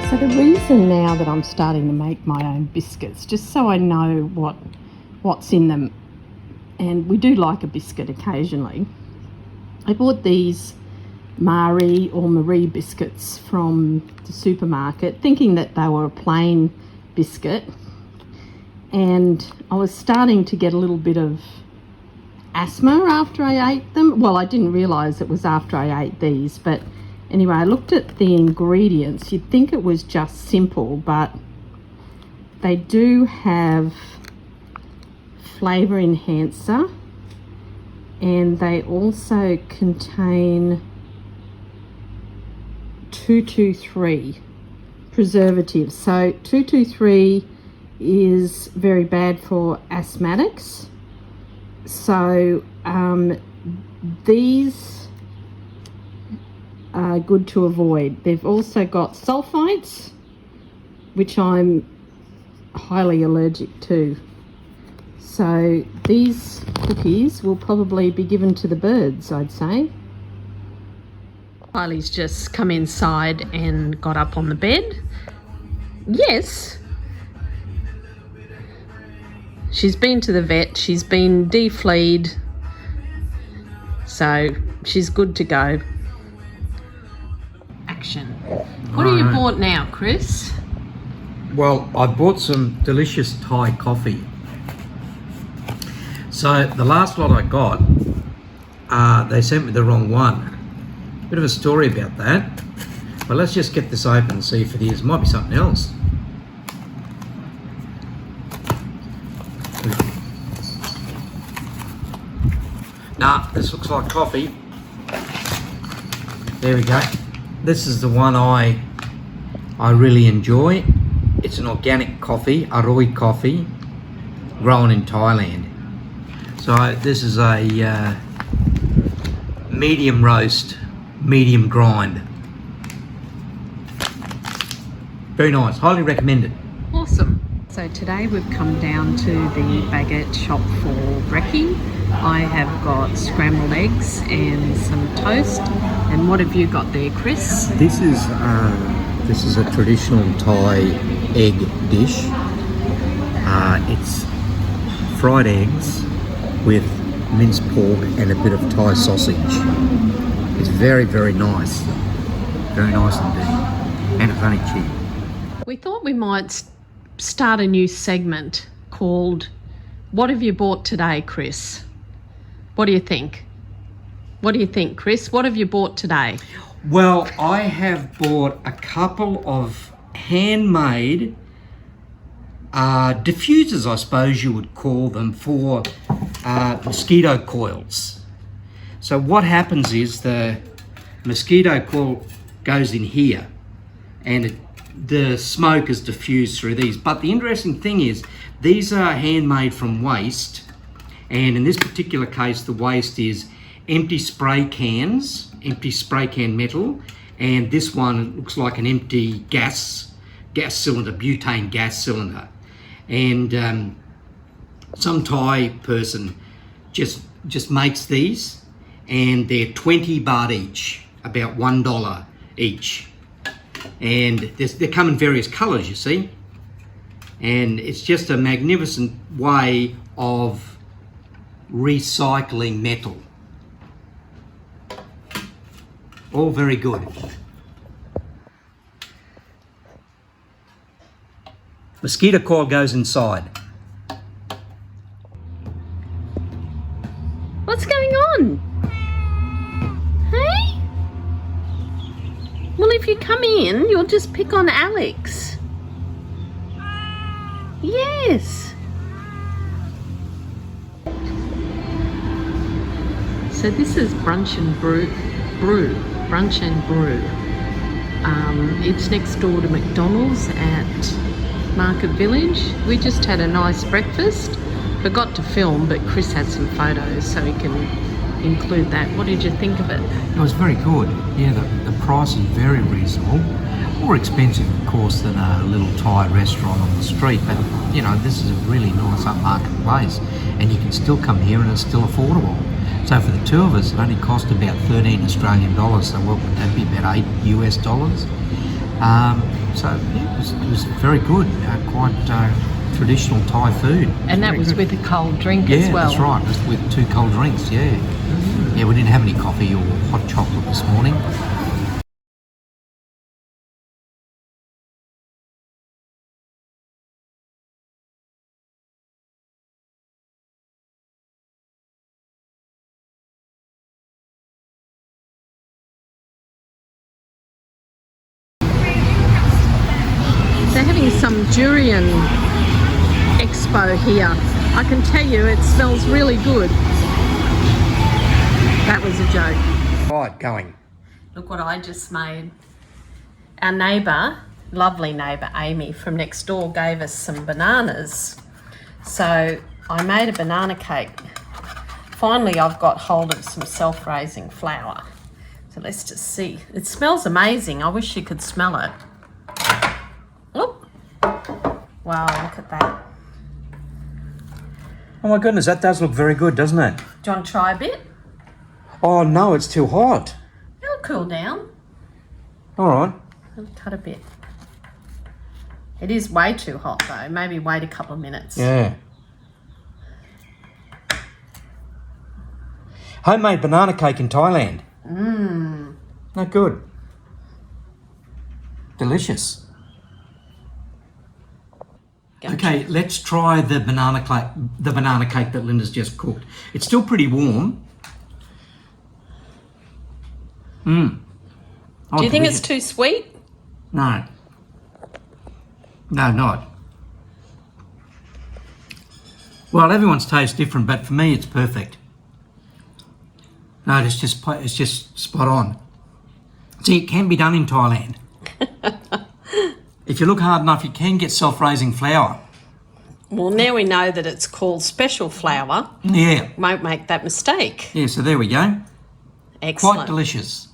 So the reason now that I'm starting to make my own biscuits, just so I know what's in them, and we do like a biscuit occasionally, I bought these Marie or Marie biscuits from the supermarket, thinking that they were a plain biscuit, and I was starting to get a little bit of asthma after I ate them. Well, I didn't realise it was after I ate these, but anyway, I looked at the ingredients. You'd think it was just simple, but they do have flavour enhancer, and they also contain 223 preservatives. So 223 is very bad for asthmatics. So these are good to avoid. They've also got sulfites, which I'm highly allergic to. So these cookies will probably be given to the birds, I'd say. Kylie's just come inside and got up on the bed. Yes. She's been to the vet, she's been defleed, so she's good to go. Action. What have you bought now, Chris? Well, I bought some delicious Thai coffee. So the last lot I got, they sent me the wrong one. Bit of a story about that, but let's just get this open and see if it is. It might be something else. Nah, this looks like coffee. There we go. This is the one I really enjoy. It's an organic coffee, Aroi coffee, grown in Thailand. So this is a medium roast, medium grind. Very nice, highly recommended. Awesome. So today we've come down to the baguette shop for brekkie. I have got scrambled eggs and some toast. And what have you got there, Chris? This is a traditional Thai egg dish. It's fried eggs with minced pork and a bit of Thai sausage. It's very, very nice. Very nice indeed. And it's only cheap. We thought we might start a new segment called What Have You Bought Today, Chris? What do you think? What do you think, Chris? What have you bought today? Well, I have bought a couple of handmade diffusers, I suppose you would call them, for mosquito coils. So what happens is the mosquito coil goes in here and the smoke is diffused through these. But the interesting thing is these are handmade from waste, and in this particular case the waste is empty spray cans, empty spray can metal, and this one looks like an empty gas cylinder, butane gas cylinder. And some Thai person just makes these, and they're 20 baht each, about $1 each. And they come in various colours, you see. And it's just a magnificent way of recycling metal. All very good. Mosquito coil goes inside. What's going on? Hey? Well, if you come in, you'll just pick on Alex. Yes. So this is Brunch and Brew. Brunch and Brew. It's next door to McDonald's at Market Village. We just had a nice breakfast. Forgot to film, but Chris had some photos, so he can include that. What did you think of it? It was very good. Yeah, the price is very reasonable. More expensive, of course, than a little Thai restaurant on the street, but you know, this is a really nice upmarket place, and you can still come here and it's still affordable. So for the two of us, it only cost about 13 Australian dollars. So what would that be, about $8 US? So yeah, it was very good, quite traditional Thai food. And that very was good. with a cold drink Yeah, as well. that's right. It was with 2 cold drinks. Yeah, yeah. We didn't have any coffee or hot chocolate this morning. They're having some durian expo here. I can tell you it smells really good. That was a joke. Right, going. Look what I just made. Our neighbour, lovely neighbour Amy from next door, gave us some bananas. So I made a banana cake. Finally I've got hold of some self-raising flour. So let's just see. It smells amazing. I wish you could smell it. Look. Wow, look at that. Oh my goodness, that does look very good, doesn't it? Do you want to try a bit? Oh no, it's too hot. It'll cool down. All right. I'll cut a bit. It is way too hot though. Maybe wait a couple of minutes. Yeah. Homemade banana cake in Thailand. Mmm. Not good. Delicious. Okay, let's try the banana cake that Linda's just cooked. It's still pretty warm. Mmm. Oh, Do you think delicious. it's too sweet? No. No, not. Well, everyone's taste different, but for me, it's perfect. No, it's just spot on. See, it can be done in Thailand. If you look hard enough, you can get self-raising flour. Well, now we know that it's called special flour. Yeah. Won't make that mistake. Yeah, so there we go. Excellent. Quite delicious.